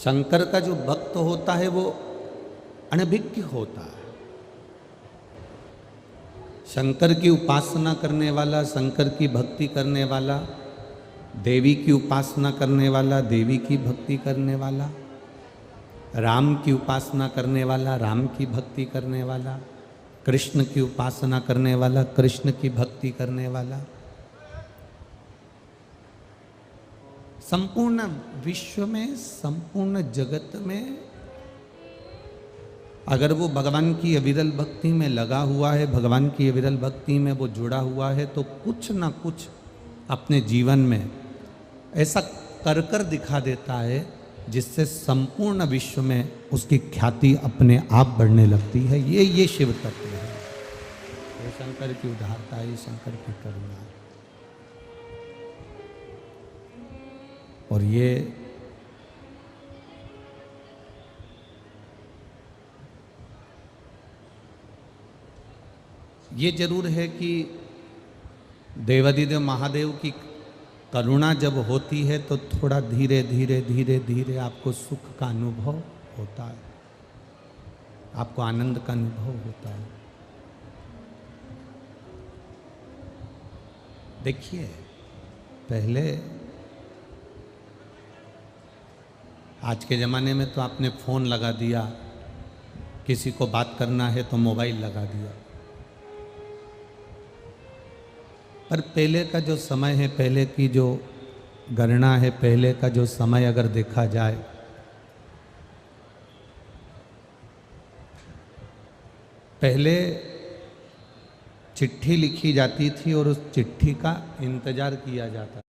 शंकर का जो भक्त होता है वो अनभिज्ञ होता है। शंकर की उपासना करने वाला, शंकर की भक्ति करने वाला, देवी की उपासना करने वाला, देवी की भक्ति करने वाला, राम की उपासना करने वाला, राम की भक्ति करने वाला, कृष्ण की उपासना करने वाला, कृष्ण की भक्ति करने वाला, संपूर्ण विश्व में, संपूर्ण जगत में अगर वो भगवान की अविरल भक्ति में लगा हुआ है, भगवान की अविरल भक्ति में वो जुड़ा हुआ है, तो कुछ ना कुछ अपने जीवन में ऐसा कर कर दिखा देता है जिससे संपूर्ण विश्व में उसकी ख्याति अपने आप बढ़ने लगती है। ये शिव तत्व है, ये शंकर की उदारता है, ये शंकर की करुणा है। और ये जरूर है कि देवाधिदेव महादेव की करुणा जब होती है तो थोड़ा धीरे धीरे धीरे धीरे आपको सुख का अनुभव होता है, आपको आनंद का अनुभव होता है। देखिए, पहले आज के ज़माने में तो आपने फ़ोन लगा दिया, किसी को बात करना है तो मोबाइल लगा दिया। पर पहले का जो समय है, पहले की जो गणना है, पहले का जो समय अगर देखा जाए, पहले चिट्ठी लिखी जाती थी और उस चिट्ठी का इंतजार किया जाता था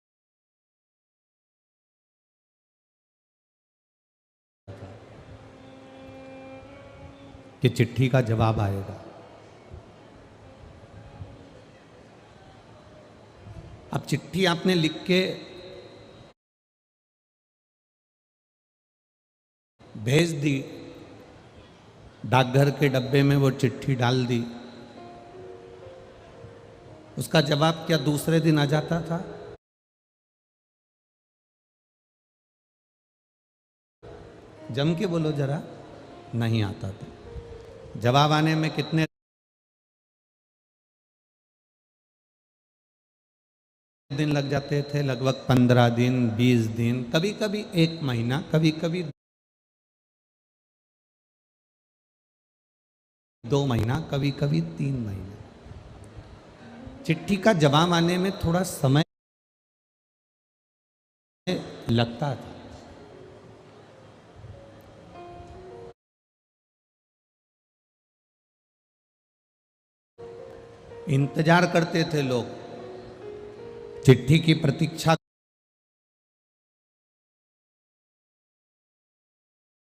कि चिट्ठी का जवाब आएगा। अब चिट्ठी आपने लिख के भेज दी, डाकघर के डब्बे में वो चिट्ठी डाल दी, उसका जवाब क्या दूसरे दिन आ जाता था? जम के बोलो जरा, नहीं आता था। जवाब आने में कितने दिन लग जाते थे? लगभग 15 दिन, 20 दिन, कभी कभी 1 महीना, कभी कभी 2 महीना, कभी कभी 3 महीना। चिट्ठी का जवाब आने में थोड़ा समय लगता था। इंतजार करते थे लोग, चिट्ठी की प्रतीक्षा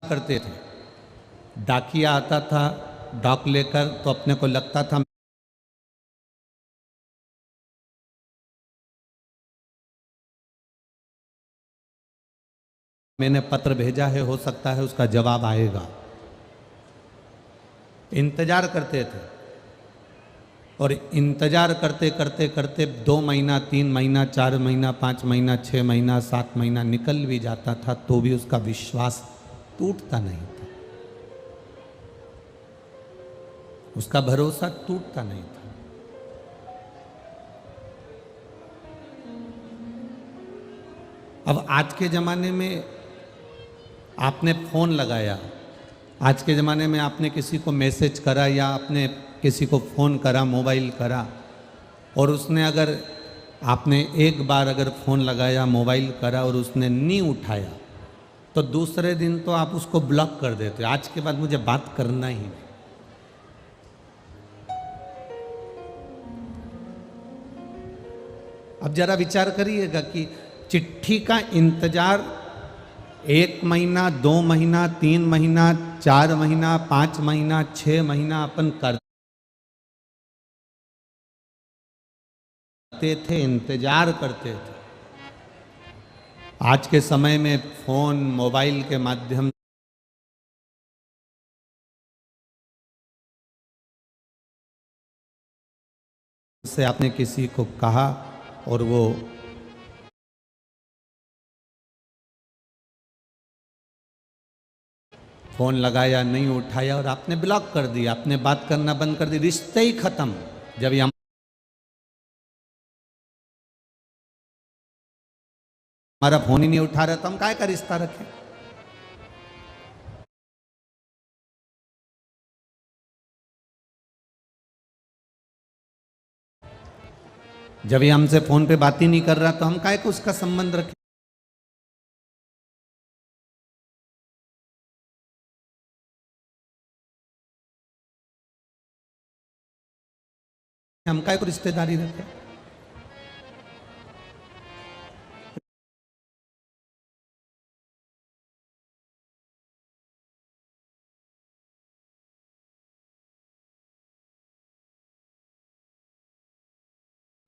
करते थे। डाकिया आता था डाक लेकर, तो अपने को लगता था मैंने पत्र भेजा है, हो सकता है उसका जवाब आएगा। इंतजार करते थे और इंतजार करते करते करते 2 महीना, 3 महीना, 4 महीना, 5 महीना, 6 महीना, 7 महीना निकल भी जाता था तो भी उसका विश्वास टूटता नहीं था, उसका भरोसा टूटता नहीं था। अब आज के ज़माने में आपने फ़ोन लगाया, आज के ज़माने में आपने किसी को मैसेज करा या आपने किसी को फ़ोन करा, मोबाइल करा, और उसने अगर आपने एक बार अगर फ़ोन लगाया, मोबाइल करा और उसने नहीं उठाया, तो दूसरे दिन तो आप उसको ब्लॉक कर देते, आज के बाद मुझे बात करना ही नहीं। अब जरा विचार करिएगा कि चिट्ठी का इंतजार 1 महीना, 2 महीना, 3 महीना, 4 महीना, 5 महीना, 6 महीना अपन करते थे, इंतजार करते थे। आज के समय में फोन, मोबाइल के माध्यम से आपने किसी को कहा और वो फोन लगाया नहीं उठाया और आपने ब्लॉक कर दिया, आपने बात करना बंद कर दी, रिश्ते ही खत्म। जब ये हमारा फोन ही नहीं उठा रहा तो हम काय का रिश्ता रखें। जब ये हमसे फोन पे बात ही नहीं कर रहा तो हम काय को उसका संबंध रखें। हम काय को रिश्तेदारी रखें।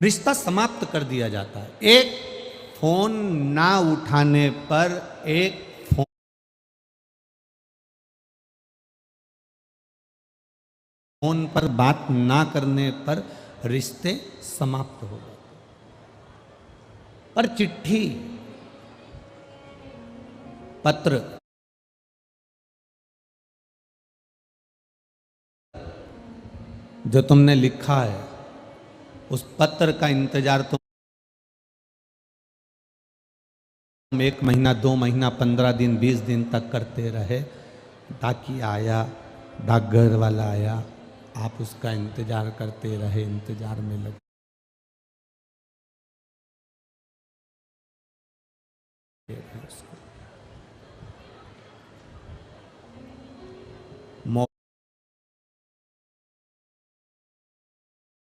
रिश्ता समाप्त कर दिया जाता है एक फोन ना उठाने पर, एक फोन पर बात ना करने पर रिश्ते समाप्त हो गए। पर चिट्ठी, पत्र, जो तुमने लिखा है उस पत्र का इंतजार तुम 1 महीना, 2 महीना, 15 दिन, 20 दिन तक करते रहे। डाकी आया, डाकघर वाला आया, आप उसका इंतजार करते रहे, इंतजार में लगे।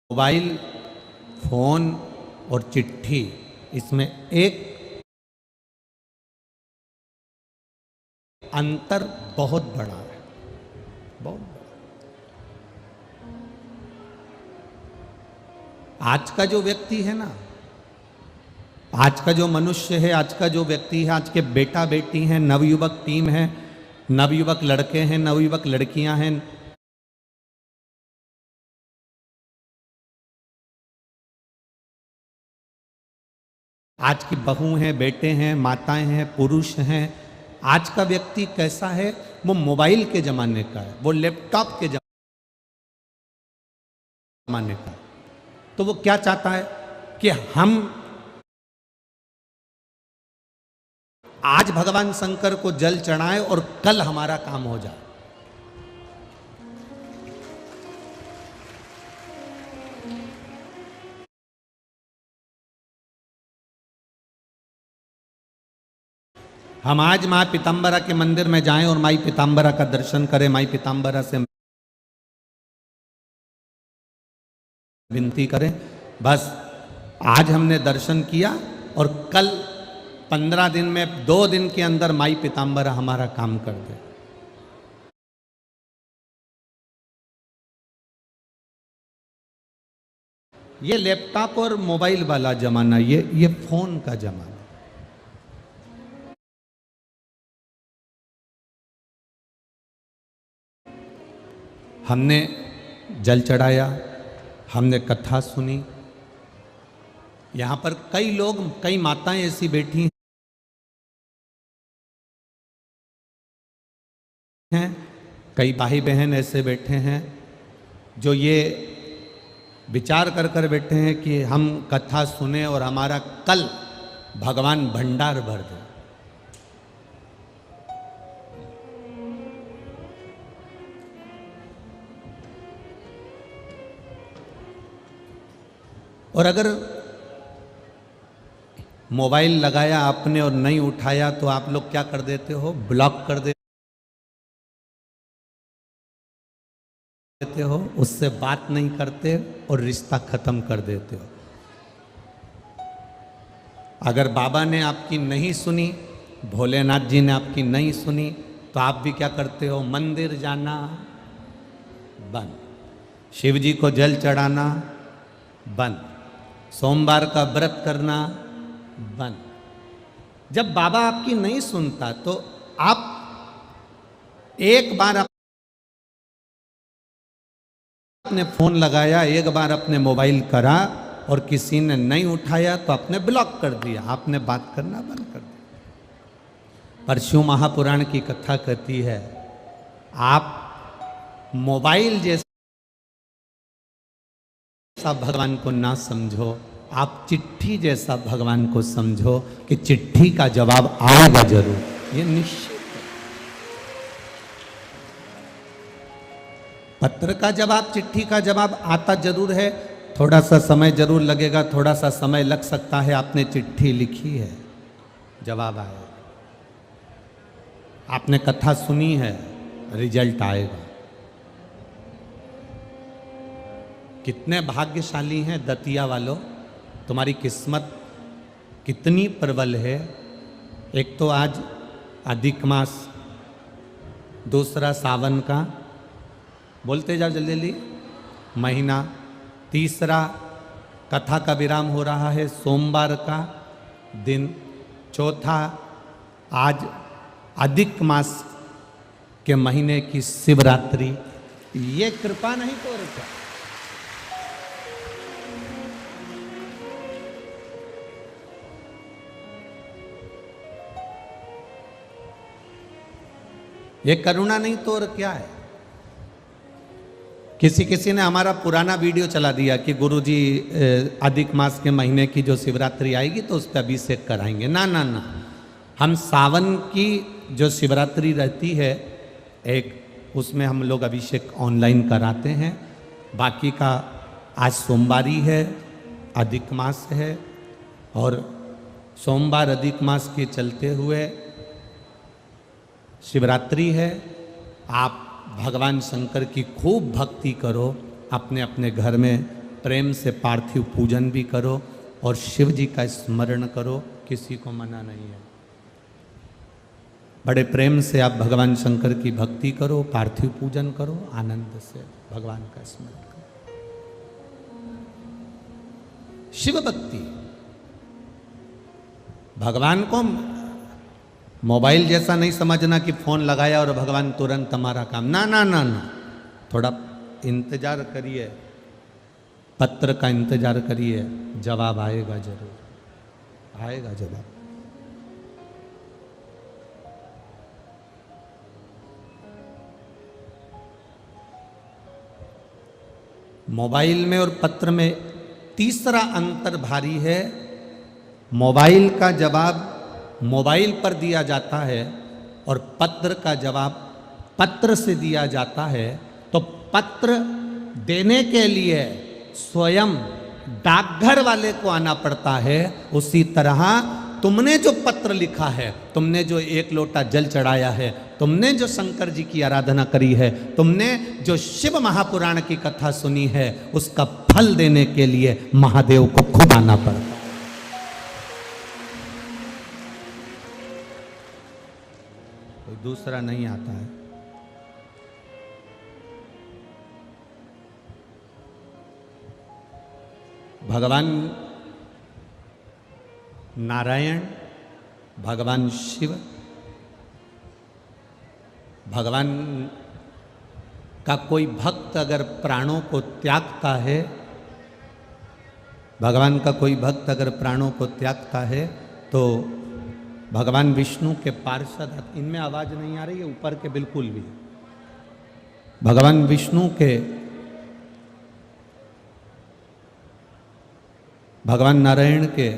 मोबाइल फोन और चिट्ठी, इसमें एक अंतर बहुत बड़ा है, बहुत बड़ा। आज का जो व्यक्ति है ना, आज का जो मनुष्य है, आज का जो व्यक्ति है, आज के बेटा बेटी हैं, नवयुवक टीम है, नवयुवक लड़के हैं, नवयुवक लड़कियां हैं, आज की बहू हैं, बेटे हैं, माताएं हैं, पुरुष हैं। आज का व्यक्ति कैसा है? वो मोबाइल के जमाने का है, वो लैपटॉप के जमाने का है। तो वो क्या चाहता है कि हम आज भगवान शंकर को जल चढ़ाएं और कल हमारा काम हो जाए। हम आज माँ पीताम्बरा के मंदिर में जाएं और माई पीताम्बरा का दर्शन करें, माई पीताम्बरा से विनती करें, बस आज हमने दर्शन किया और कल 15 दिन में, 2 दिन के अंदर माई पीताम्बरा हमारा काम कर दे। ये लैपटॉप और मोबाइल वाला जमाना, ये फोन का जमाना। हमने जल चढ़ाया, हमने कथा सुनी। यहाँ पर कई लोग, कई माताएं ऐसी बैठी हैं, कई भाई बहन ऐसे बैठे हैं जो ये विचार कर कर बैठे हैं कि हम कथा सुने और हमारा कल भगवान भंडार भर दे। और अगर मोबाइल लगाया आपने और नहीं उठाया तो आप लोग क्या कर देते हो? ब्लॉक कर देते हो, उससे बात नहीं करते और रिश्ता खत्म कर देते हो। अगर बाबा ने आपकी नहीं सुनी, भोलेनाथ जी ने आपकी नहीं सुनी, तो आप भी क्या करते हो? मंदिर जाना बंद, शिव जी को जल चढ़ाना बंद, सोमवार का व्रत करना बंद। जब बाबा आपकी नहीं सुनता तो आप एक बार अपने फोन लगाया, एक बार अपने मोबाइल करा और किसी ने नहीं उठाया तो आपने ब्लॉक कर दिया, आपने बात करना बंद कर दिया। पर शिव महापुराण की कथा कहती है आप मोबाइल जैसा भगवान को ना समझो, आप चिट्ठी जैसा भगवान को समझो कि चिट्ठी का जवाब आएगा जरूर, ये निश्चित। पत्र का जवाब, चिट्ठी का जवाब आता जरूर है, थोड़ा सा समय जरूर लगेगा, थोड़ा सा समय लग सकता है। आपने चिट्ठी लिखी है, जवाब आएगा। आपने कथा सुनी है, रिजल्ट आएगा। कितने भाग्यशाली हैं दतिया वालों, तुम्हारी किस्मत कितनी प्रबल है। एक तो आज अधिक मास, दूसरा सावन का, बोलते जाओ जल्दी जल्दी, महीना, तीसरा कथा का विराम हो रहा है सोमवार का दिन, चौथा आज अधिक मास के महीने की शिवरात्रि। ये कृपा नहीं तो और क्या। ये करुणा नहीं तो और क्या है। किसी ने हमारा पुराना वीडियो चला दिया कि गुरुजी अधिक मास के महीने की जो शिवरात्रि आएगी तो उस पर अभिषेक कराएंगे। ना ना ना, हम सावन की जो शिवरात्रि रहती है एक, उसमें हम लोग अभिषेक ऑनलाइन कराते हैं। बाकी का आज सोमवारी है, अधिक मास है, और सोमवार अधिक मास के चलते हुए शिवरात्रि है। आप भगवान शंकर की खूब भक्ति करो, अपने अपने घर में प्रेम से पार्थिव पूजन भी करो और शिव जी का स्मरण करो, किसी को मना नहीं है। बड़े प्रेम से आप भगवान शंकर की भक्ति करो, पार्थिव पूजन करो, आनंद से भगवान का स्मरण करो। शिव भक्ति, भगवान को मोबाइल जैसा नहीं समझना कि फोन लगाया और भगवान तुरंत हमारा काम। ना ना ना ना, थोड़ा इंतजार करिए, पत्र का इंतजार करिए, जवाब आएगा जरूर, आएगा जवाब। मोबाइल में और पत्र में तीसरा अंतर भारी है। मोबाइल का जवाब मोबाइल पर दिया जाता है और पत्र का जवाब पत्र से दिया जाता है। तो पत्र देने के लिए स्वयं डाकघर वाले को आना पड़ता है। उसी तरह तुमने जो पत्र लिखा है, तुमने जो एक लोटा जल चढ़ाया है, तुमने जो शंकर जी की आराधना करी है, तुमने जो शिव महापुराण की कथा सुनी है, उसका फल देने के लिए महादेव को खुद आना पड़ता है। कोई दूसरा नहीं आता है। भगवान नारायण, भगवान शिव, भगवान का कोई भक्त अगर प्राणों को त्यागता है, भगवान का कोई भक्त अगर प्राणों को त्यागता है तो भगवान विष्णु के पार्षद, इनमें आवाज नहीं आ रही है ऊपर के बिल्कुल भी, भगवान विष्णु के, भगवान नारायण के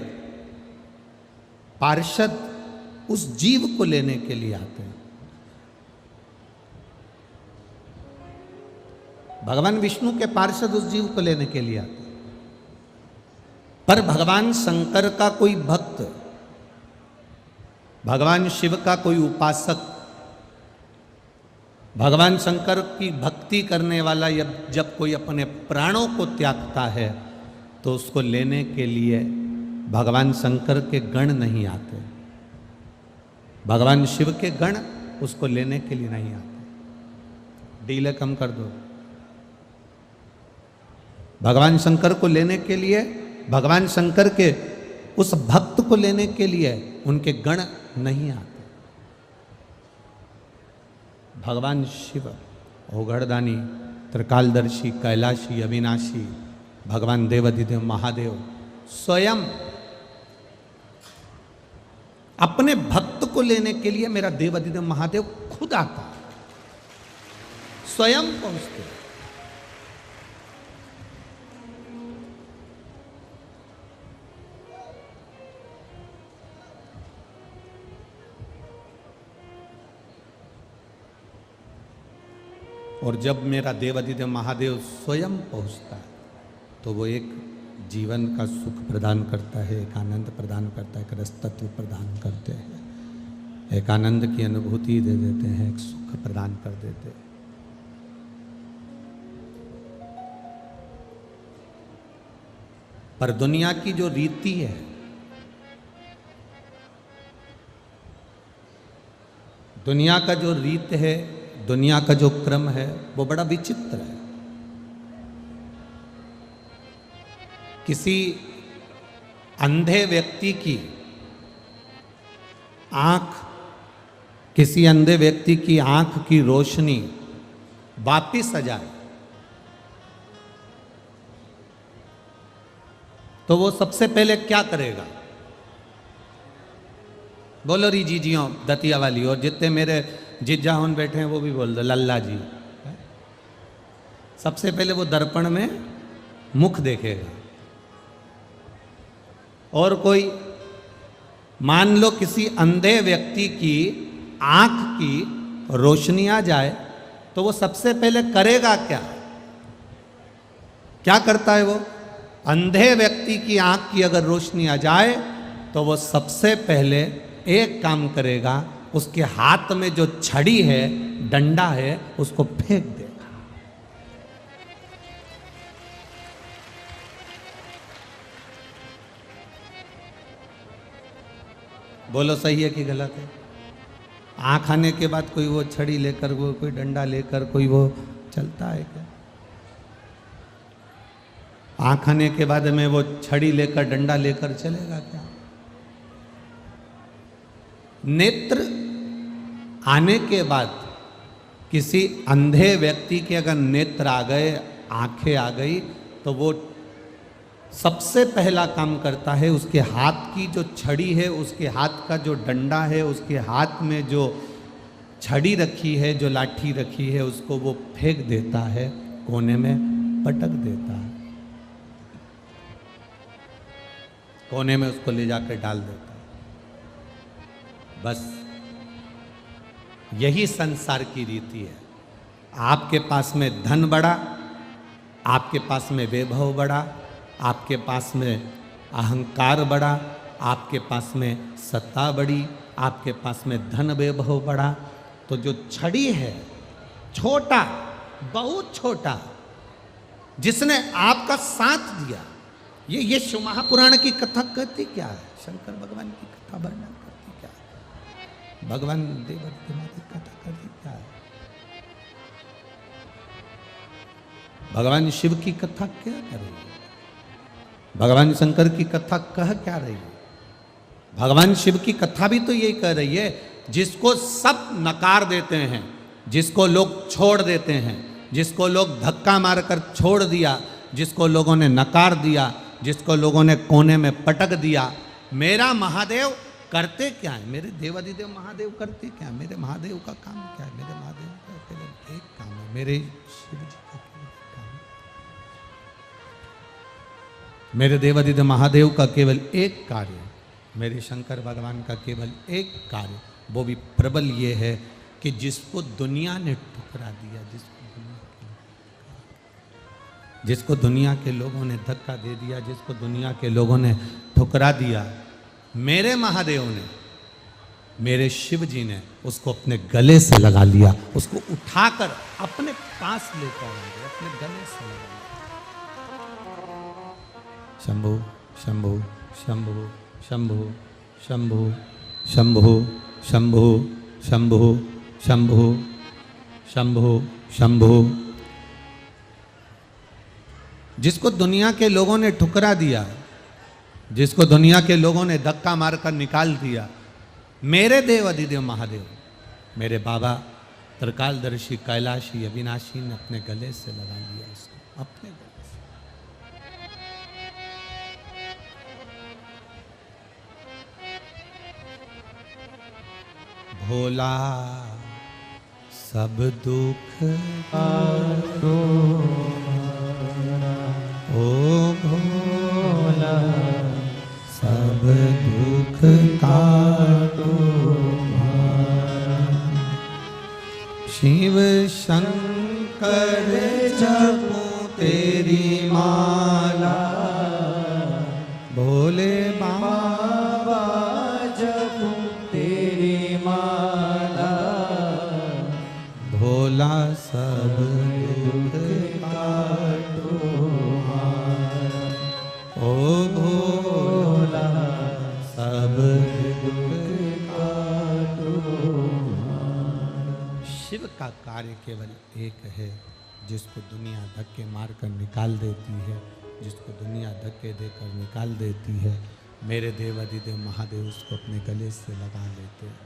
पार्षद उस जीव को लेने के लिए आते हैं। भगवान विष्णु के पार्षद उस जीव को लेने के लिए आते हैं। पर भगवान शंकर का कोई भक्त, भगवान शिव का कोई उपासक, भगवान शंकर की भक्ति करने वाला जब कोई अपने प्राणों को त्यागता है तो उसको लेने के लिए भगवान शंकर के गण नहीं आते, भगवान शिव के गण उसको लेने के लिए नहीं आते। डीले कम कर दो। भगवान शंकर को लेने के लिए, भगवान शंकर के उस भक्त को लेने के लिए उनके गण नहीं आते। भगवान शिव ओघड़दानी, त्रिकालदर्शी, कैलाशी, अविनाशी, भगवान देवाधिदेव महादेव स्वयं अपने भक्त को लेने के लिए मेरा देवाधिदेव महादेव खुद आता है। स्वयं पहुंचते हैं। और जब मेरा देवाधिदेव महादेव स्वयं पहुंचता है तो वो एक जीवन का सुख प्रदान करता है, एक आनंद प्रदान करता है, एक रसतत्व प्रदान करते हैं, एक आनंद की अनुभूति दे देते हैं, एक सुख प्रदान कर देते हैं। पर दुनिया की जो रीति है, दुनिया का जो रीत है, दुनिया का जो क्रम है, वो बड़ा विचित्र है। किसी अंधे व्यक्ति की आंख, किसी अंधे व्यक्ति की आंख की रोशनी वापिस आ जाए तो वो सबसे पहले क्या करेगा? बोलो री जी जियो दतिया वाली, और जितने मेरे जिज्जा हुन बैठे हैं वो भी बोल दो लल्ला जी। सबसे पहले वो दर्पण में मुख देखेगा। और कोई मान लो किसी अंधे व्यक्ति की आंख की रोशनी आ जाए तो वो सबसे पहले करेगा क्या? क्या करता है वो? अंधे व्यक्ति की आंख की अगर रोशनी आ जाए तो वो सबसे पहले एक काम करेगा, उसके हाथ में जो छड़ी है, डंडा है, उसको फेंक देगा। बोलो सही है कि गलत है? आंख आने के बाद कोई वो छड़ी लेकर, वो कोई डंडा लेकर कोई वो चलता है क्या? आंख आने के बाद में वो छड़ी लेकर डंडा लेकर चलेगा क्या? नेत्र आने के बाद किसी अंधे व्यक्ति के अगर नेत्र आ गए, आंखें आ गई, तो वो सबसे पहला काम करता है, उसके हाथ की जो छड़ी है, उसके हाथ का जो डंडा है, उसके हाथ में जो छड़ी रखी है, जो लाठी रखी है, उसको वो फेंक देता है, कोने में पटक देता है, कोने में उसको ले जाकर डाल देता है। बस यही संसार की रीति है। आपके पास में धन बढ़ा, आपके पास में वैभव बढ़ा, आपके पास में अहंकार बढ़ा, आपके पास में सत्ता बढ़ी, आपके पास में धन वैभव बढ़ा, तो जो छड़ी है, छोटा, बहुत छोटा, जिसने आपका साथ दिया, ये शिव महापुराण की कथा कहती क्या है? शंकर भगवान की कथा वर्णन करती क्या है? भगवान देवाधिदेव की कथा करती क्या है? भगवान शिव की कथा क्या कर रही है? भगवान शंकर की कथा कह क्या रही है? भगवान शिव की कथा भी तो यही कह रही है, जिसको सब नकार देते हैं, जिसको लोग छोड़ देते हैं, जिसको लोग धक्का मारकर छोड़ दिया, जिसको लोगों ने नकार दिया, जिसको लोगों ने कोने में पटक दिया, मेरा महादेव करते क्या है? मेरे देवाधिदेव महादेव करते क्या है? मेरे महादेव का काम क्या है? मेरे महादेव का केवल एक काम है, मेरे शिव जी का केवल एक काम है, मेरे देवाधिदेव महादेव का केवल एक कार्य, मेरे शंकर भगवान का केवल एक कार्य, वो भी प्रबल ये है कि जिसको दुनिया ने ठुकरा दिया, जिसको दुनिया के लोगों ने धक्का दे दिया, जिसको दुनिया के लोगों ने ठुकरा दिया, मेरे महादेव ने, मेरे शिव जी ने उसको अपने गले से लगा लिया, उसको उठाकर अपने पास लेकर आए, अपने गले से लगा लिया। शंभु शंभु शंभु शंभु शंभु शंभु शंभु शंभु शंभु शंभु शंभु। जिसको दुनिया के लोगों ने ठुकरा दिया, जिसको दुनिया के लोगों ने धक्का मारकर निकाल दिया, मेरे देवाधिदेव महादेव, मेरे बाबा त्रिकालदर्शी कैलाशी अविनाशी ने अपने गले से लगा लिया, उसको अपने गले से। भोला सब दुख काटो ओ भोला, सब दुख काटो शिव शंकर जपो तेरी माला, भोले बाबा जपो तेरी माला, भोला सब दुख काटो ओ भोला, सब दुख काटो। शिव का कार्य केवल एक है, जिसको दुनिया धक्के मारकर निकाल देती है, जिसको दुनिया धक्के देकर निकाल देती है, मेरे देव अधिदेव महादेव उसको अपने गले से लगा लेते हैं।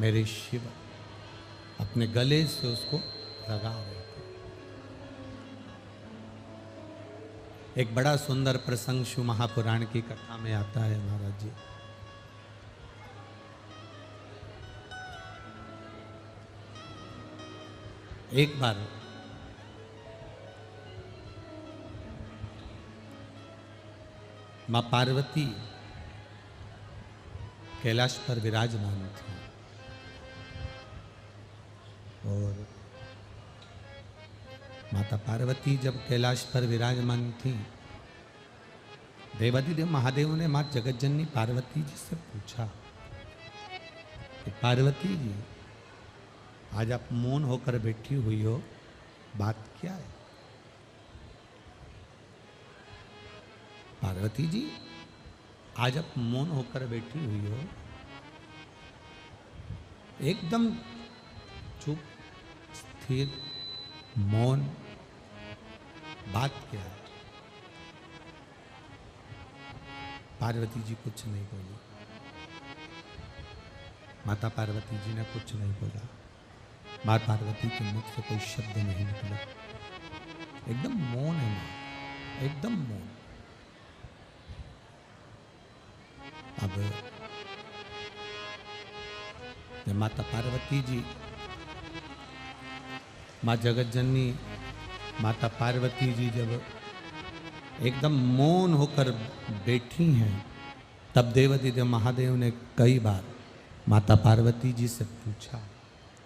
मेरे शिव अपने गले से उसको लगा लेते हैं। एक बड़ा सुंदर प्रसंग शिव महापुराण की कथा में आता है महाराज जी। एक बार मां पार्वती कैलाश पर विराजमान थी और माता पार्वती जब कैलाश पर विराजमान थी, देवाधिदेव महादेव ने मां जगतजननी पार्वती जी से पूछा कि पार्वती जी, आज आप मौन होकर बैठी हुई हो, बात क्या है? पार्वती जी, आज आप मौन होकर बैठी हुई हो, एकदम चुप, स्थिर, मौन, बात क्या है? पार्वती जी कुछ नहीं बोली। माता पार्वती जी ने कुछ नहीं बोला। माँ पार्वती के मुख से कोई शब्द नहीं निकला। एकदम मौन है माँ, एकदम मौन। अब जब माता पार्वती जी, माँ जगतजननी माता पार्वती जी जब एकदम मौन होकर बैठी हैं, तब देवाधिदेव महादेव ने कई बार माता पार्वती जी से पूछा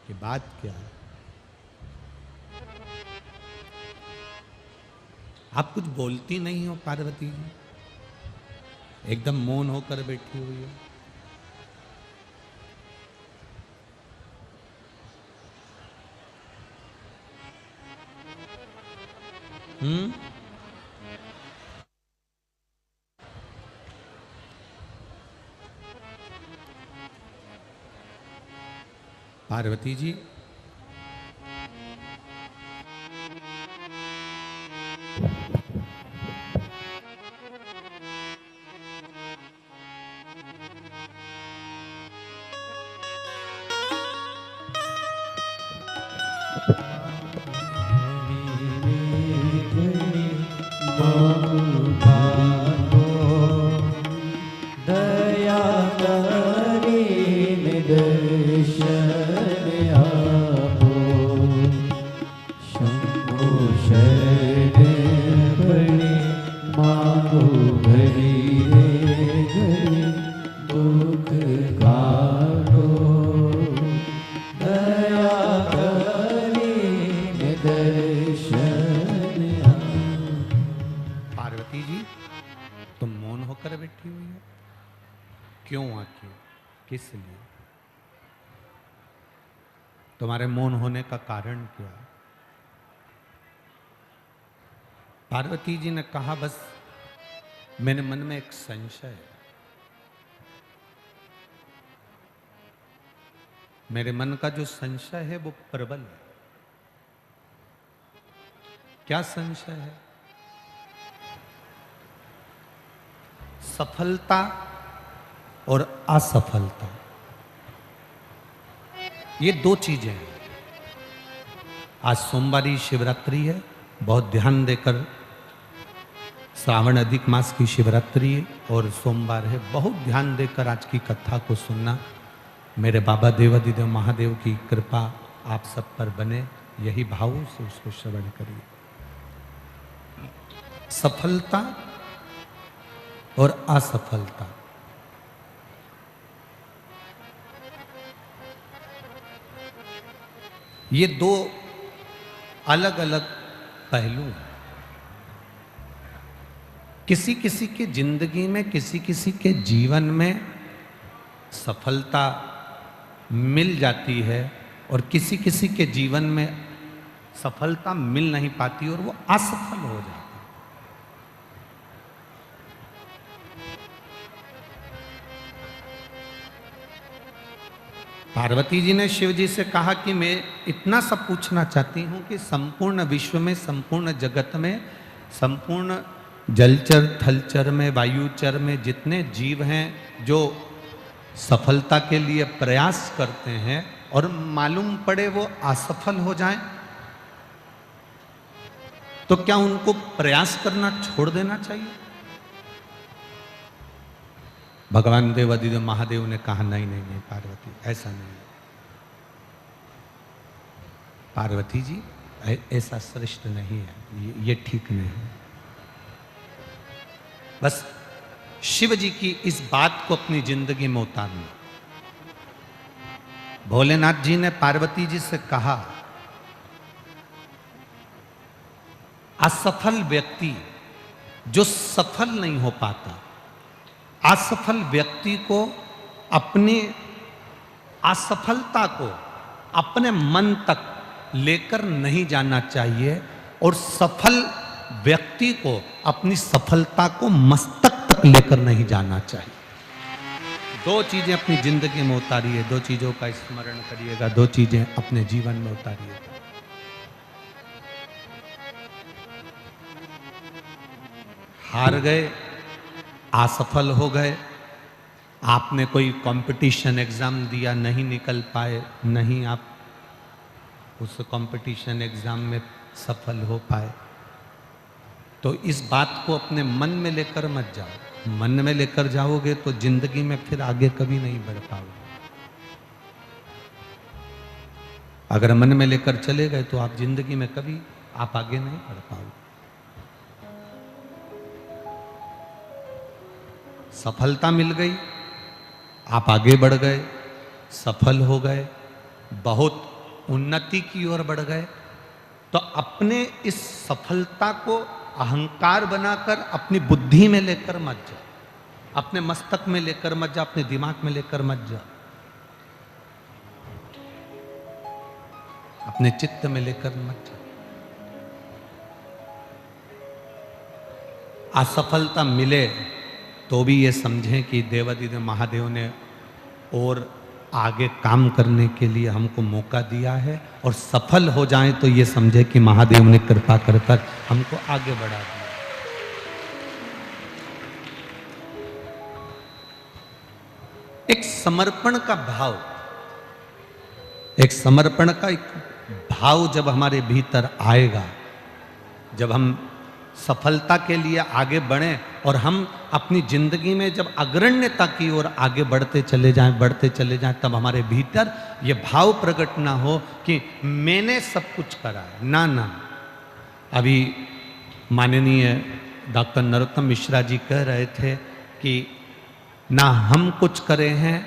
कि बात क्या है? आप कुछ बोलती नहीं हो पार्वती जी, एकदम मौन होकर बैठी हुई हो। पार्वती जी, दया करीने दर्शन आपो, शंभो शरण बड़े मांगो घड़ी रे घड़ी, दुख काटो दया करीने दर्शन आपो। पार्वती जी, तुम मौन होकर बैठी हुई हो, क्यों आखिर, किस लिए? तुम्हारे मौन होने का कारण क्या है? पार्वती जी ने कहा, बस मेरे मन में एक संशय है। मेरे मन का जो संशय है वो प्रबल है। क्या संशय है? सफलता और असफलता, ये दो चीजें हैं। आज सोमवारी शिवरात्रि है, बहुत ध्यान देकर, श्रावण अधिक मास की शिवरात्रि है और सोमवार है, बहुत ध्यान देकर आज की कथा को सुनना। मेरे बाबा देवाधिदेव महादेव की कृपा आप सब पर बने, यही भाव से उसको श्रवण करिए। सफलता और असफलता, ये दो अलग अलग पहलू हैं। किसी किसी की जिंदगी में, किसी किसी के जीवन में सफलता मिल जाती है और किसी किसी के जीवन में सफलता मिल नहीं पाती और वो असफल हो जाता है। पार्वती जी ने शिव जी से कहा कि मैं इतना सब पूछना चाहती हूं कि संपूर्ण विश्व में, संपूर्ण जगत में, संपूर्ण जलचर थलचर में, वायुचर में जितने जीव हैं जो सफलता के लिए प्रयास करते हैं और मालूम पड़े वो असफल हो जाएं, तो क्या उनको प्रयास करना छोड़ देना चाहिए? भगवान देवादिदेव महादेव ने कहा नहीं नहीं नहीं पार्वती, ऐसा नहीं। पार्वती जी ऐसा श्रेष्ठ नहीं है, ये ठीक नहीं है। बस शिव जी की इस बात को अपनी जिंदगी में उतारना। भोलेनाथ जी ने पार्वती जी से कहा, असफल व्यक्ति जो सफल नहीं हो पाता, असफल व्यक्ति को अपनी असफलता को अपने मन तक लेकर नहीं जाना चाहिए और सफल व्यक्ति को अपनी सफलता को मस्तक तक लेकर नहीं जाना चाहिए। दो चीजें अपनी जिंदगी में उतारिए, दो चीजों का स्मरण करिएगा, दो चीजें अपने जीवन में उतारिएगा। हार गए, असफल हो गए, आपने कोई कंपटीशन एग्जाम दिया, नहीं निकल पाए, नहीं आप उस कंपटीशन एग्जाम में सफल हो पाए, तो इस बात को अपने मन में लेकर मत जाओ। मन में लेकर जाओगे तो जिंदगी में फिर आगे कभी नहीं बढ़ पाओगे। अगर मन में लेकर चले गए तो आप जिंदगी में कभी आप आगे नहीं बढ़ पाओगे। सफलता मिल गई, आप आगे बढ़ गए, सफल हो गए, बहुत उन्नति की ओर बढ़ गए, तो अपने इस सफलता को अहंकार बनाकर अपनी बुद्धि में लेकर मत जाओ, अपने मस्तक में लेकर मत जाओ, अपने दिमाग में लेकर मत जाओ, अपने चित्त में लेकर मत जाओ। असफलता मिले तो भी ये समझें कि देवादिदेव महादेव ने और आगे काम करने के लिए हमको मौका दिया है, और सफल हो जाएं तो ये समझे कि महादेव ने कृपा कर हमको आगे बढ़ा दिया। एक समर्पण का भाव, एक समर्पण का एक भाव जब हमारे भीतर आएगा, जब हम सफलता के लिए आगे बढ़ें और हम अपनी जिंदगी में जब अग्रण्यता की ओर आगे बढ़ते चले जाएं, तब हमारे भीतर ये भाव प्रकट ना हो कि मैंने सब कुछ करा है। ना ना, अभी माननीय डॉक्टर नरोत्तम मिश्रा जी कह रहे थे कि ना हम कुछ करे हैं,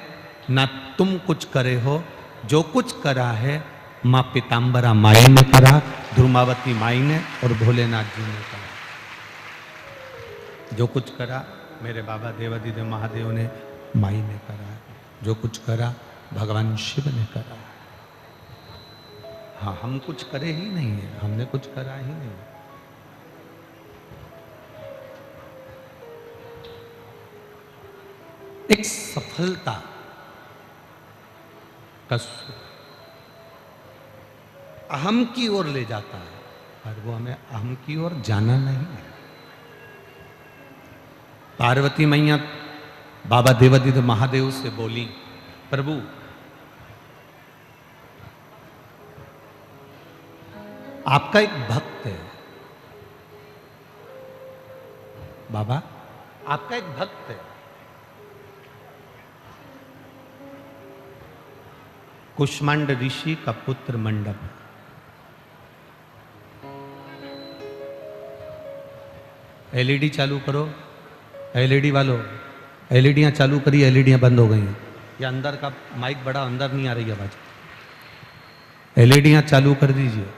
ना तुम कुछ करे हो, जो कुछ करा है माँ पीताम्बरा माई ने करा, ध्रुमावती माई ने और भोलेनाथ जी ने करा। जो कुछ करा मेरे बाबा देवादिदेव महादेव ने, माई ने करा। जो कुछ करा भगवान शिव ने करा। हाँ, हम कुछ करे ही नहीं है, हमने कुछ करा ही नहीं। एक सफलता का अहम की ओर ले जाता है, पर वो हमें अहम की ओर जाना नहीं है। पार्वती मैया बाबा देवादिदेव महादेव से बोली, प्रभु आपका एक भक्त है, बाबा आपका एक भक्त है, कुष्मांड ऋषि का पुत्र मंडप। एलईडी चालू करो, एलईडी वालों, एलईडियां चालू करी, एलईडियां बंद हो गई हैं। ये अंदर का माइक बड़ा अंदर नहीं आ रही आवाज, एलईडियां चालू कर दीजिए।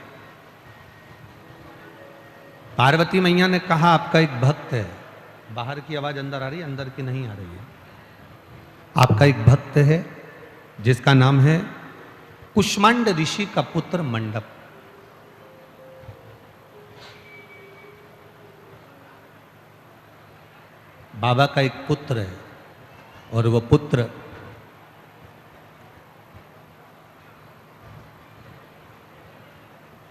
पार्वती मैया ने कहा आपका एक भक्त है, बाहर की आवाज अंदर आ रही है, अंदर की नहीं आ रही है। आपका एक भक्त है जिसका नाम है कुष्मांड ऋषि का पुत्र मंडप। बाबा का एक पुत्र है और वो पुत्र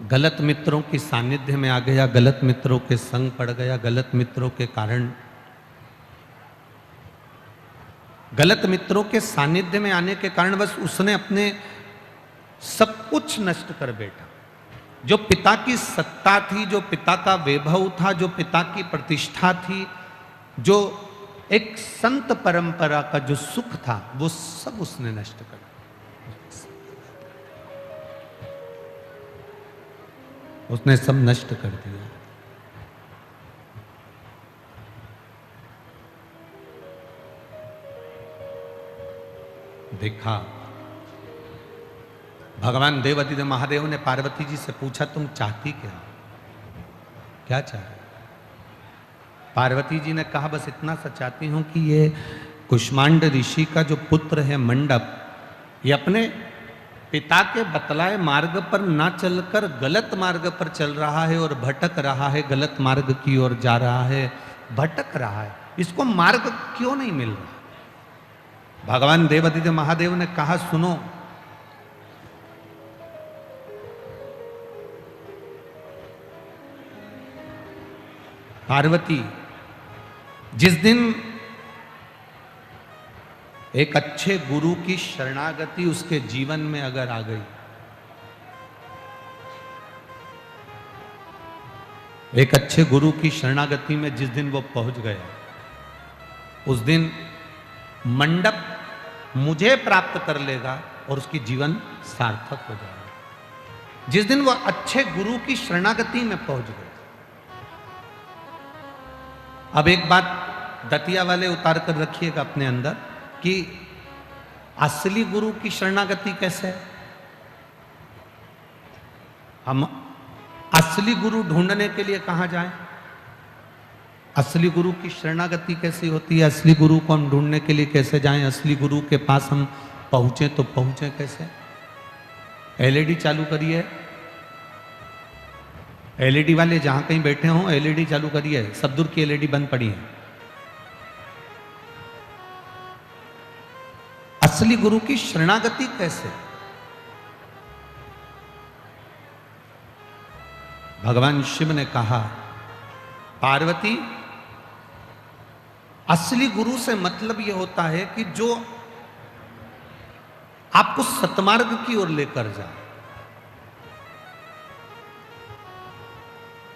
गलत मित्रों की सानिध्य में आ गया, गलत मित्रों के संग पड़ गया, गलत मित्रों के कारण, गलत मित्रों के सानिध्य में आने के कारण बस उसने अपने सब कुछ नष्ट कर बैठा। जो पिता की सत्ता थी, जो पिता का वैभव था, जो पिता की प्रतिष्ठा थी, जो एक संत परंपरा का जो सुख था, वो सब उसने नष्ट कर दिया। उसने सब नष्ट कर दिया। देखा, भगवान देवादिदेव महादेव ने पार्वती जी से पूछा तुम चाहती क्या चाहे? पार्वती जी ने कहा बस इतना सा चाहती हूं कि ये कुष्मांड ऋषि का जो पुत्र है मंडप, ये अपने पिता के बतलाए मार्ग पर ना चलकर गलत मार्ग पर चल रहा है और भटक रहा है, गलत मार्ग की ओर जा रहा है, भटक रहा है। इसको मार्ग क्यों नहीं मिल रहा? भगवान देवादिदेव महादेव ने कहा सुनो, पार्वती, जिस दिन एक अच्छे गुरु की शरणागति उसके जीवन में अगर आ गई, एक अच्छे गुरु की शरणागति में जिस दिन वो पहुंच गया, उस दिन मंडप मुझे प्राप्त कर लेगा और उसकी जीवन सार्थक हो जाएगा। जिस दिन वो अच्छे गुरु की शरणागति में पहुंच गया। अब एक बात दतिया वाले उतार कर रखिएगा अपने अंदर कि असली गुरु की शरणागति कैसे है? हम असली गुरु ढूंढने के लिए कहां जाएं? असली गुरु की शरणागति कैसी होती है? असली गुरु को हम ढूंढने के लिए कैसे जाएं? असली गुरु के पास हम पहुंचे तो पहुंचे कैसे? एलईडी चालू करिए, एलईडी वाले जहां कहीं बैठे हों एलईडी चालू करिए, सब दूर की एलईडी बंद पड़ी है। असली गुरु की शरणागति कैसे? भगवान शिव ने कहा पार्वती, असली गुरु से मतलब यह होता है कि जो आपको सतमार्ग की ओर लेकर जाए।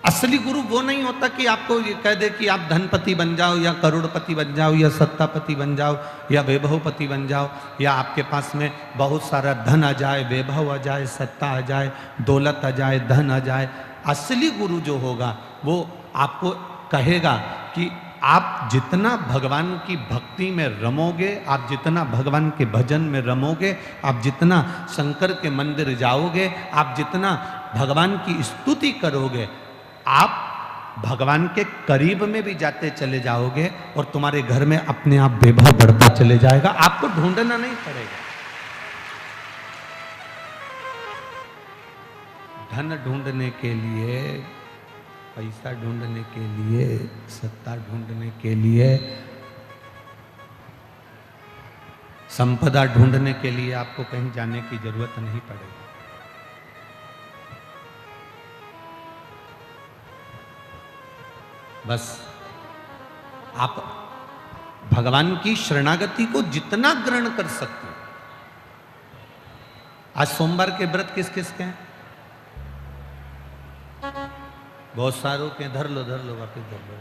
असली गुरु वो नहीं होता कि आपको ये कह दे कि आप धनपति बन जाओ या करोड़पति बन जाओ या सत्तापति बन जाओ या वैभवपति बन जाओ, या आपके पास में बहुत सारा धन आ जाए, वैभव आ जाए, सत्ता आ जाए, दौलत आ जाए, धन आ जाए। असली गुरु जो होगा वो आपको कहेगा कि आप जितना भगवान की भक्ति में रमोगे, आप जितना भगवान के भजन में रमोगे, आप जितना शंकर के मंदिर जाओगे, आप जितना भगवान की स्तुति करोगे, आप भगवान के करीब में भी जाते चले जाओगे और तुम्हारे घर में अपने आप वैभव बढ़ता चले जाएगा। आपको ढूंढना नहीं पड़ेगा। धन ढूंढने के लिए, पैसा ढूंढने के लिए, सत्ता ढूंढने के लिए, संपदा ढूंढने के लिए आपको कहीं जाने की जरूरत नहीं पड़ेगी। बस आप भगवान की शरणागति को जितना ग्रहण कर सकते हो। आज सोमवार के व्रत किस किस के हैं? बहुत सारों के। धर लो वापिस धर लो।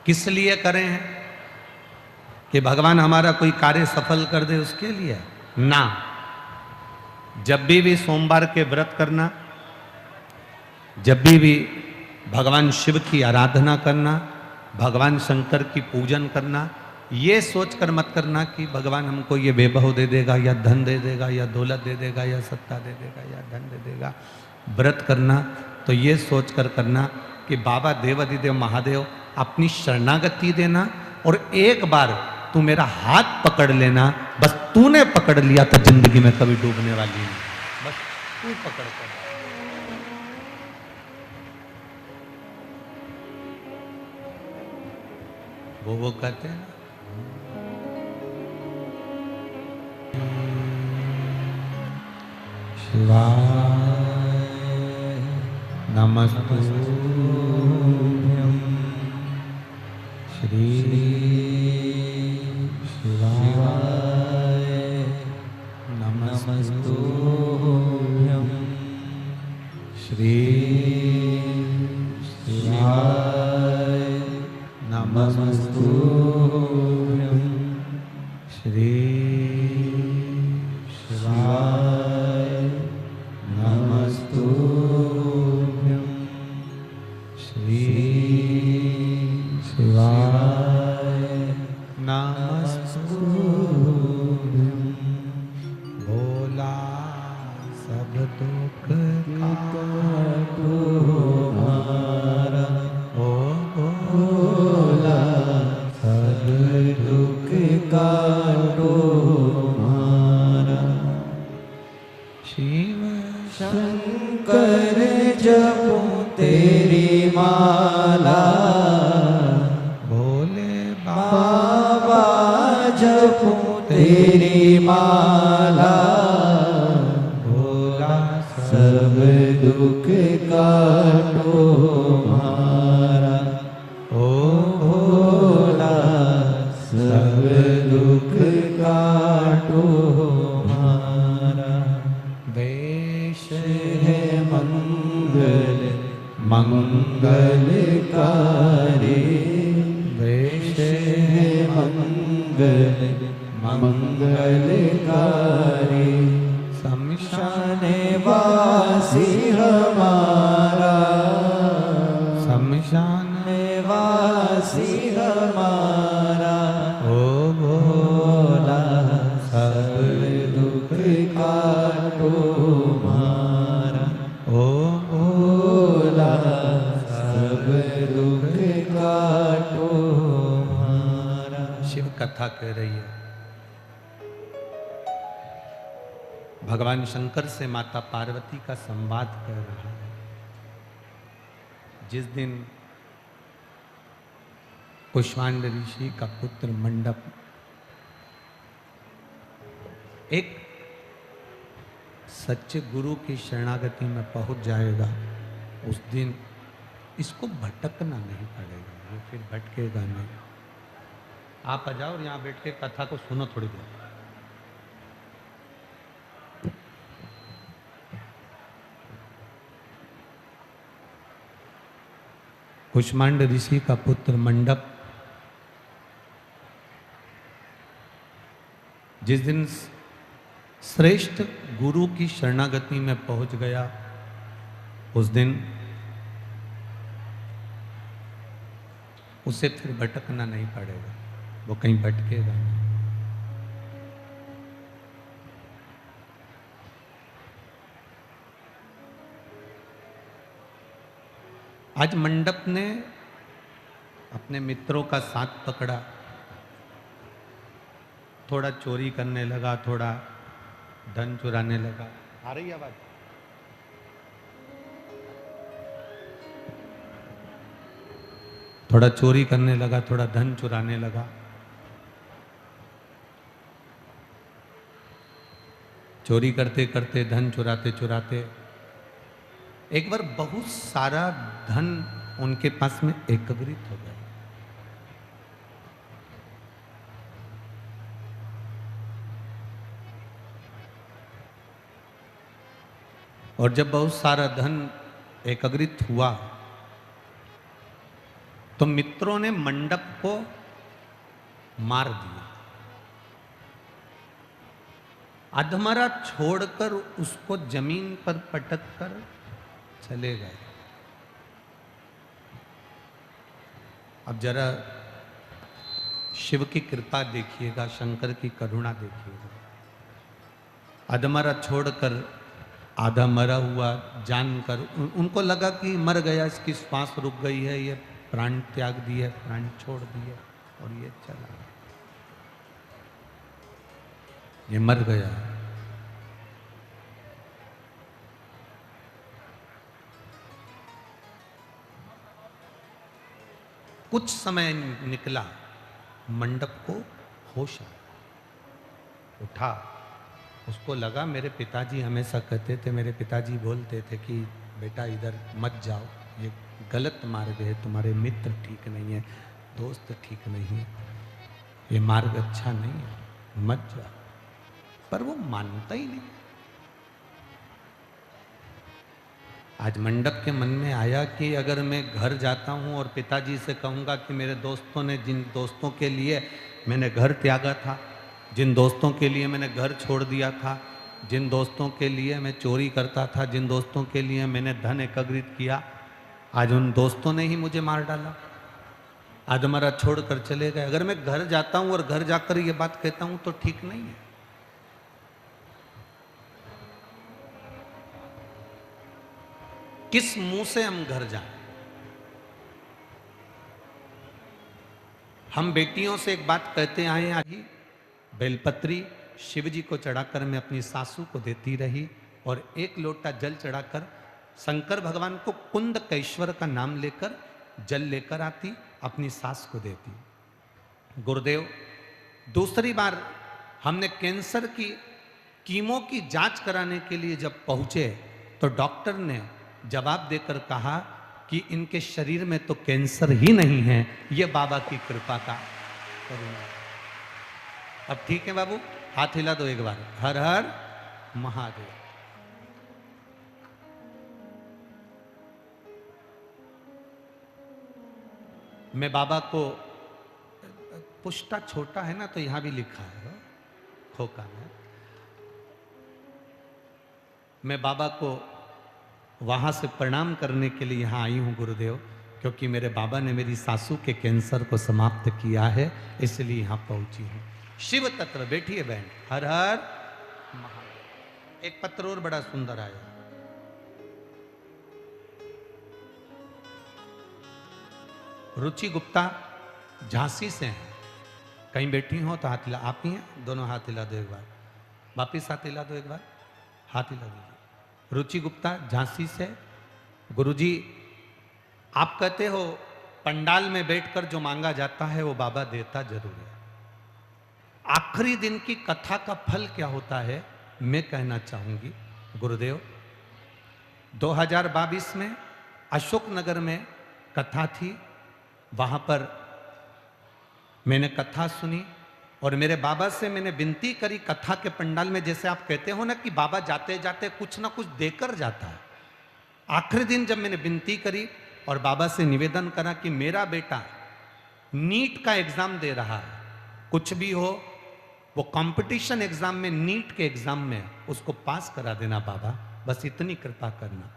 किस लिए करें हैं? कि भगवान हमारा कोई कार्य सफल कर दे उसके लिए ना। जब भी सोमवार के व्रत करना, जब भी भगवान शिव की आराधना करना, भगवान शंकर की पूजन करना, ये सोचकर मत करना कि भगवान हमको ये वैभव दे देगा या धन दे देगा या दौलत दे देगा या सत्ता दे देगा या धन दे देगा। व्रत करना तो ये सोचकर करना कि बाबा देवाधिदेव महादेव अपनी शरणागति देना और एक बार तू मेरा हाथ पकड़ लेना। बस तूने पकड़ लिया तो जिंदगी में कभी डूबने वाली नहीं, बस तू पकड़ कर। वो कहते हैं शिवाय नमस्तुभ्यं श्री शिवाय नमस्तुभ्यं श्री शिवाय नमस्तुभ्यं श्री शिवाय नमस्तुभ्यं श्री शिवाय नमस्तुभ्यं। भोला सब दुख काटो हमारा, ओ भोला सब दुख काटो हमारा। शिव शंकर जपो तेरी माला, भोले बाबा जपो तेरी माला। भोला सब दुख काटो हमारा, ओ भोला सब दुख काटो हमारा। वेश है मंगल मंगलकारी, वेश है मंगल मंगलकारी। शमशान वासी हमारा, शमशान वासी हमारा। ओ भोला सब दुख काटो हमारा, ओ भोला सब दुख काटो हमारा। शिव कथा कह रही है, भगवान शंकर से माता पार्वती का संवाद कर रहा है। जिस दिन कुष्मांड ऋषि का पुत्र मंडप एक सच्चे गुरु की शरणागति में पहुंच जाएगा, उस दिन इसको भटकना नहीं पड़ेगा, ये फिर भटकेगा नहीं। आप आ जाओ और यहाँ बैठ के कथा को सुनो थोड़ी देर। कुष्मांड ऋषि का पुत्र मंडप जिस दिन श्रेष्ठ गुरु की शरणागति में पहुंच गया, उस दिन उसे फिर भटकना नहीं पड़ेगा, वो कहीं भटकेगा नहीं। आज मंडप ने अपने मित्रों का साथ पकड़ा, थोड़ा चोरी करने लगा, थोड़ा धन चुराने लगा। आ रही आवाज? थोड़ा चोरी करने लगा, थोड़ा धन चुराने लगा। चोरी करते करते, धन चुराते चुराते एक बार बहुत सारा धन उनके पास में एकत्रित हो गया। और जब बहुत सारा धन एकत्रित हुआ तो मित्रों ने मंडप को मार दिया, अधमरा छोड़कर उसको जमीन पर पटक कर चले गए। अब जरा शिव की कृपा देखिएगा, शंकर की करुणा देखिएगा। अधमरा छोड़कर आधा मरा हुआ जानकर उनको लगा कि मर गया, इसकी श्वास रुक गई है, ये प्राण त्याग दिए, प्राण छोड़ दिए और ये चला, ये मर गया। कुछ समय निकला, मंडप को होश आया, उठा। उसको लगा मेरे पिताजी हमेशा कहते थे, मेरे पिताजी बोलते थे कि बेटा इधर मत जाओ, ये गलत मार्ग है, तुम्हारे मित्र ठीक नहीं है, दोस्त ठीक नहीं है, ये मार्ग अच्छा नहीं है, मत जाओ। पर वो मानता ही नहीं। आज मंडप के मन में आया कि अगर मैं घर जाता हूँ और पिताजी से कहूँगा कि मेरे दोस्तों ने, जिन दोस्तों के लिए मैंने घर त्यागा था, जिन दोस्तों के लिए मैंने घर छोड़ दिया था, जिन दोस्तों के लिए मैं चोरी करता था, जिन दोस्तों के लिए मैंने धन एकत्रित किया, आज उन दोस्तों ने ही मुझे मार डाला, अधमरा छोड़ कर चले गए। अगर मैं घर जाता हूँ और घर जाकर ये बात कहता हूँ तो ठीक नहीं है। किस मुंह से हम घर जाएं? हम बेटियों से एक बात कहते आए, आज ही बेलपत्री शिव जी को चढ़ाकर मैं अपनी सासू को देती रही और एक लोटा जल चढ़ाकर शंकर भगवान को कुंदकेश्वर का नाम लेकर जल लेकर आती, अपनी सास को देती। गुरुदेव, दूसरी बार हमने कैंसर की कीमो की जांच कराने के लिए जब पहुंचे तो डॉक्टर ने जवाब देकर कहा कि इनके शरीर में तो कैंसर ही नहीं है, ये बाबा की कृपा का करुणा। अब ठीक है बाबू, हाथ हिला दो एक बार, हर हर महादेव। मैं बाबा को, पुष्टा छोटा है ना तो यहां भी लिखा है खोका में, मैं बाबा को वहां से प्रणाम करने के लिए यहां आई हूं गुरुदेव, क्योंकि मेरे बाबा ने मेरी सासू के कैंसर को समाप्त किया है, इसलिए यहां पहुंची हूं। शिव तत्व, बैठिए बहन, हर हर महादेव। एक पत्र और बड़ा सुंदर आया, रुचि गुप्ता झांसी से हैं, कहीं बैठी हो तो हाथ हिला, आप ही हैं, दोनों हाथ हिला दो एक बार, वापिस हाथ हिला दो एक बार, हाथ हिला दीजिए। रुचि गुप्ता झांसी से। गुरुजी, आप कहते हो पंडाल में बैठकर जो मांगा जाता है वो बाबा देता जरूर है। आखिरी दिन की कथा का फल क्या होता है मैं कहना चाहूंगी गुरुदेव। 2022 में अशोकनगर में कथा थी, वहां पर मैंने कथा सुनी और मेरे बाबा से मैंने विनती करी, कथा के पंडाल में जैसे आप कहते हो ना कि बाबा जाते जाते कुछ ना कुछ देकर जाता है। आखिरी दिन जब मैंने विनती करी और बाबा से निवेदन करा कि मेरा बेटा नीट का एग्जाम दे रहा है, कुछ भी हो वो कंपटीशन एग्जाम में, नीट के एग्जाम में उसको पास करा देना बाबा, बस इतनी कृपा करना।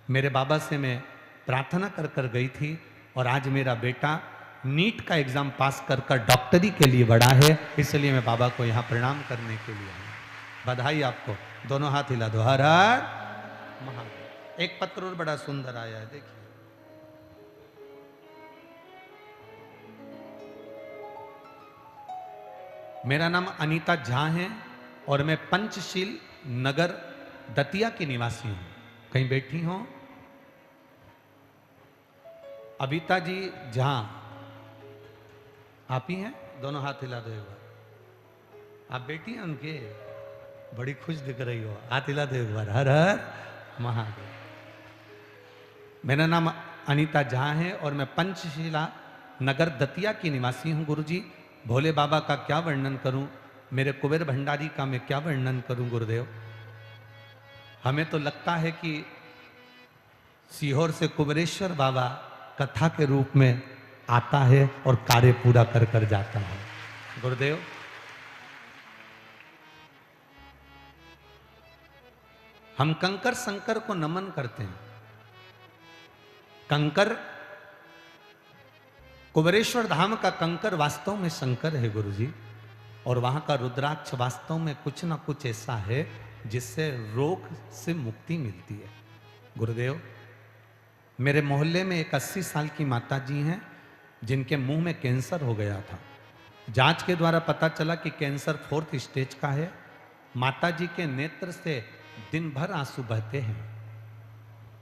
मेरे बाबा से मैं प्रार्थना कर कर गई थी और आज मेरा बेटा नीट का एग्जाम पास कर कर डॉक्टरी के लिए बढ़ा है, इसलिए मैं बाबा को यहाँ प्रणाम करने के लिए आया। बधाई आपको, दोनों हाथ हिला दो, हर हर महादेव। एक पत्र और बड़ा सुंदर आया है, देखिए। मेरा नाम अनीता झा है और मैं पंचशील नगर दतिया की निवासी हूं। कहीं बैठी हो? अबिता जी झा, आप ही हैं? दोनों हाथ हिला दो एक बार। आप बेटी हैं उनके? बड़ी खुश दिख रही हो, हाथ हिला दो एक बार, हर हर महादेव। मेरा नाम अनीता झा है और मैं पंचशीला नगर दतिया की निवासी हूं। गुरुजी, भोले बाबा का क्या वर्णन करूं, मेरे कुबेर भंडारी का मैं क्या वर्णन करूं गुरुदेव। हमें तो लगता है कि सीहोर से कुबेरेश्वर बाबा कथा के रूप में आता है और कार्य पूरा कर कर जाता है। गुरुदेव, हम कंकर शंकर को नमन करते हैं। कंकर, कुबेरेश्वर धाम का कंकर वास्तव में शंकर है गुरुजी, और वहां का रुद्राक्ष वास्तव में कुछ ना कुछ ऐसा है जिससे रोग से मुक्ति मिलती है। गुरुदेव, मेरे मोहल्ले में एक 80 साल की माता जी हैं जिनके मुंह में कैंसर हो गया था। जांच के द्वारा पता चला कि कैंसर 4th स्टेज का है। माता जी के नेत्र से दिन भर आंसू बहते हैं।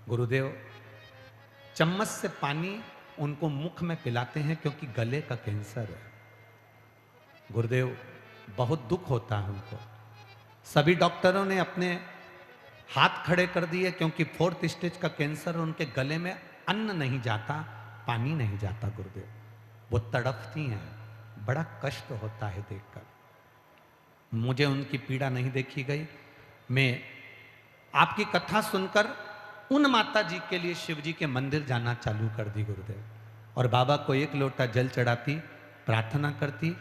गुरुदेव, चम्मच से पानी उनको मुख में पिलाते हैं क्योंकि गले का कैंसर है। गुरुदेव, बहुत दुख होता है उनको। सभी डॉक्टरों ने अपने हाथ खड़े कर दिए क्योंकि 4th स्टेज का कैंसर, उनके गले में अन्न नहीं जाता, पानी नहीं जाता। गुरुदेव, वो तड़पती हैं, बड़ा कष्ट होता है देखकर। मुझे उनकी पीड़ा नहीं देखी गई। मैं आपकी कथा सुनकर उन माता जी के लिए शिव जी के मंदिर जाना चालू कर दी गुरुदेव, और बाबा को 1 लोटा जल चढ़ाती, प्रार्थना करती।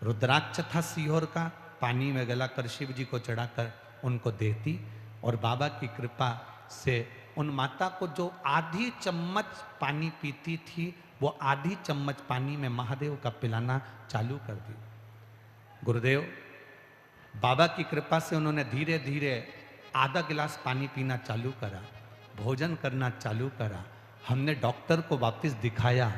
रुद्राक्ष था सीहोर का, पानी में गलाकर शिव जी को चढ़ाकर उनको देती, और बाबा की कृपा से उन माता को जो आधी चम्मच पानी पीती थी, वो आधी चम्मच पानी में महादेव का पिलाना चालू कर दी। गुरुदेव, बाबा की कृपा से उन्होंने धीरे धीरे आधा गिलास पानी पीना चालू करा, भोजन करना चालू करा। हमने डॉक्टर को वापस दिखाया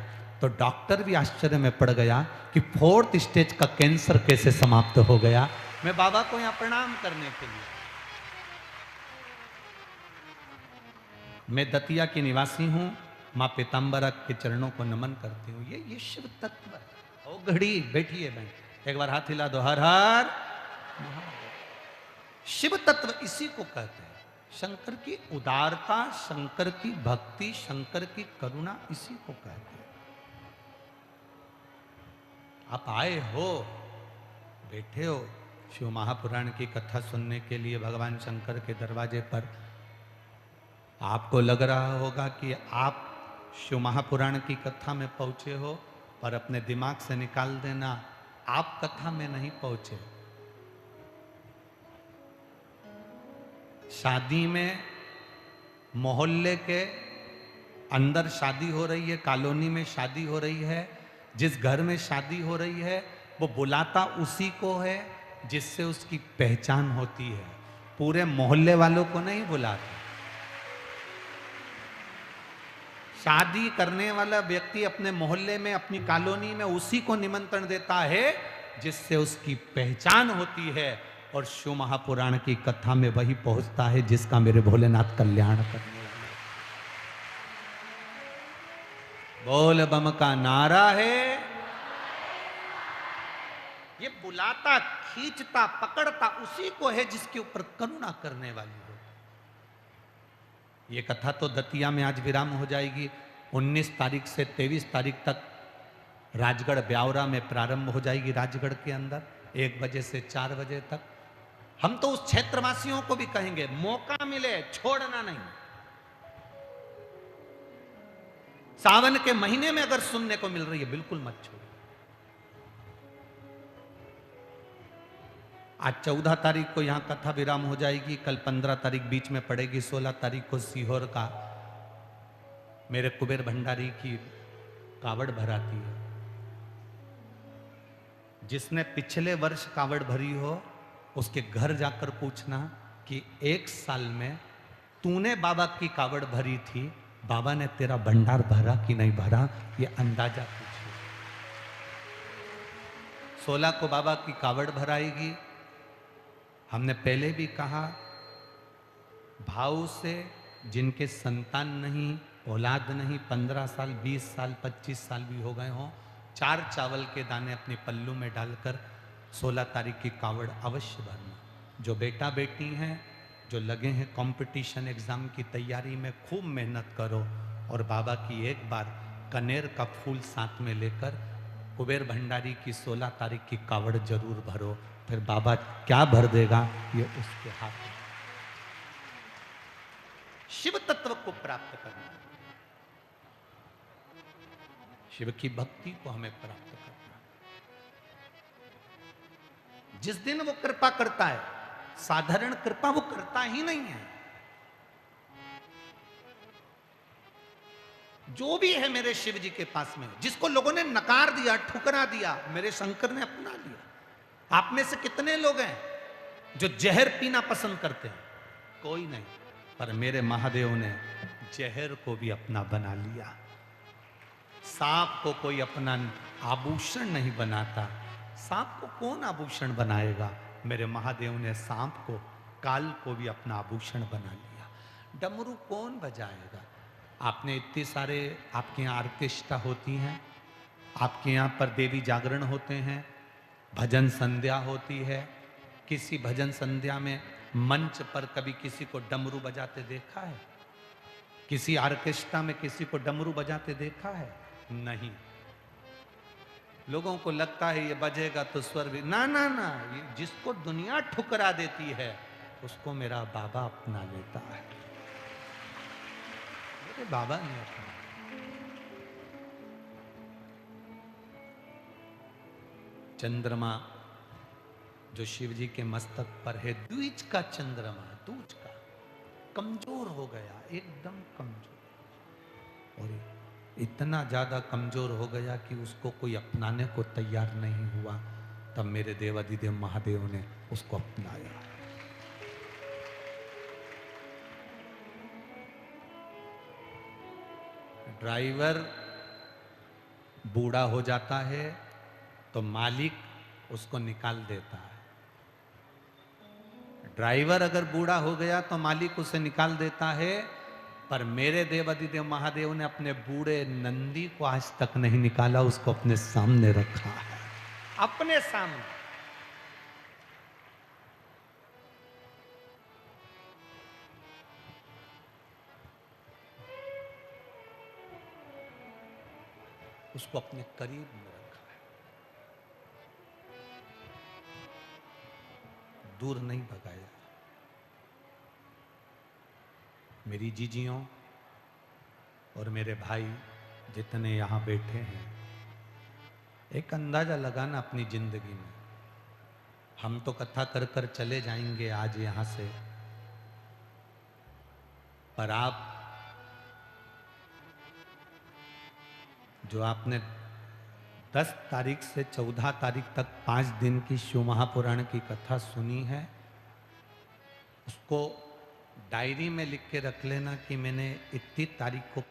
तो डॉक्टर भी आश्चर्य में पड़ गया कि 4th स्टेज का कैंसर कैसे समाप्त हो गया। मैं बाबा को यहां प्रणाम करने के लिए, मैं दतिया की निवासी हूं, मां पीताम्बरा के चरणों को नमन करती हूं। ये शिव तत्व है। ओ घड़ी बैठिए बहन, एक बार हाथ हिला दो, हर हर महादेव। शिव तत्व इसी को कहते हैं। शंकर की उदारता, शंकर की भक्ति, शंकर की करुणा, इसी को कहते हैं। आप आए हो, बैठे हो शिव महापुराण की कथा सुनने के लिए भगवान शंकर के दरवाजे पर। आपको लग रहा होगा कि आप शिव महापुराण की कथा में पहुंचे हो, पर अपने दिमाग से निकाल देना, आप कथा में नहीं पहुंचे। शादी में मोहल्ले के अंदर शादी हो रही है, कॉलोनी में शादी हो रही है, जिस घर में शादी हो रही है वो बुलाता उसी को है जिससे उसकी पहचान होती है, पूरे मोहल्ले वालों को नहीं बुलाता। शादी करने वाला व्यक्ति अपने मोहल्ले में, अपनी कॉलोनी में उसी को निमंत्रण देता है जिससे उसकी पहचान होती है, और शिव महापुराण की कथा में वही पहुंचता है जिसका मेरे भोलेनाथ कल्याण करने वाले। बोल बम का नारा है। ये बुलाता, खींचता, पकड़ता उसी को है जिसके ऊपर करुणा करने वाली हो। ये कथा तो दतिया में आज विराम हो जाएगी। 19 तारीख से 23 तारीख तक राजगढ़ ब्यावरा में प्रारंभ हो जाएगी। राजगढ़ के अंदर 1 बजे से 4 बजे तक। हम तो उस क्षेत्रवासियों को भी कहेंगे, मौका मिले छोड़ना नहीं। सावन के महीने में अगर सुनने को मिल रही है, बिल्कुल मत छोड़ो। आज 14 तारीख को यहां कथा विराम हो जाएगी, कल 15 तारीख बीच में पड़ेगी, 16 तारीख को सीहोर का मेरे कुबेर भंडारी की कावड़ भराती है। जिसने पिछले वर्ष कावड़ भरी हो उसके घर जाकर पूछना कि 1 साल में तूने बाबा की कावड़ भरी थी, बाबा ने तेरा भंडार भरा कि नहीं भरा, ये अंदाजा पूछिए। 16 को बाबा की कावड़ भराएगी। हमने पहले भी कहा, भाव से जिनके संतान नहीं, औलाद नहीं, 15 साल, 20 साल, 25 साल भी हो गए हों, 4 चावल के दाने अपने पल्लू में डालकर 16 तारीख की कावड़ अवश्य भरना। जो बेटा बेटी हैं, जो लगे हैं कंपटीशन एग्जाम की तैयारी में, खूब मेहनत करो और बाबा की एक बार कनेर का फूल साथ में लेकर कुबेर भंडारी की 16 तारीख की कावड़ जरूर भरो। फिर बाबा क्या भर देगा ये उसके हाथ में। शिव तत्व को प्राप्त करना, शिव की भक्ति को हमें प्राप्त करना। जिस दिन वो कृपा करता है, साधारण कृपा वो करता ही नहीं है। जो भी है मेरे शिव जी के पास में, जिसको लोगों ने नकार दिया, ठुकरा दिया, मेरे शंकर ने अपना लिया। आप में से कितने लोग हैं जो जहर पीना पसंद करते हैं? कोई नहीं। पर मेरे महादेव ने जहर को भी अपना बना लिया। सांप को कोई अपना आभूषण नहीं बनाता। सांप को कौन आभूषण बनाएगा? मेरे महादेव ने सांप को, काल को भी अपना आभूषण बना लिया। डमरू कौन बजाएगा? आपने इतने सारे, आपके यहाँ ऑर्केस्ट्रा होती हैं, आपके यहाँ पर देवी जागरण होते हैं, भजन संध्या होती है। किसी भजन संध्या में मंच पर कभी किसी को डमरू बजाते देखा है? किसी ऑर्केस्ट्रा में किसी को डमरू बजाते देखा है? नहीं। लोगों को लगता है ये बजेगा तो स्वर भी, ना ना ना, ये जिसको दुनिया ठुकरा देती है उसको मेरा बाबा अपना लेता है। मेरे बाबा ने अपना। चंद्रमा जो शिव जी के मस्तक पर है, द्विज का चंद्रमा, दूज का, कमजोर हो गया, एकदम कमजोर, और इतना ज्यादा कमजोर हो गया कि उसको कोई अपनाने को तैयार नहीं हुआ। तब मेरे देवाधिदेव महादेव ने उसको अपनाया। ड्राइवर बूढ़ा हो जाता है तो मालिक उसको निकाल देता है। ड्राइवर अगर बूढ़ा हो गया तो मालिक उसे निकाल देता है। पर मेरे देवाधिदेव महादेव ने अपने बूढ़े नंदी को आज तक नहीं निकाला, उसको अपने सामने रखा है, अपने सामने। उसको अपने करीब में रखा है, दूर नहीं भगाया। मेरी जीजियों और मेरे भाई जितने यहाँ बैठे हैं, एक अंदाजा लगाना अपनी जिंदगी में। हम तो कथा कर कर चले जाएंगे आज यहाँ से, पर आप जो आपने 10 तारीख से 14 तारीख तक 5 दिन की शिव महापुराण की कथा सुनी है, उसको डायरी में लिख के रख लेना कि मैंने इतनी तारीख को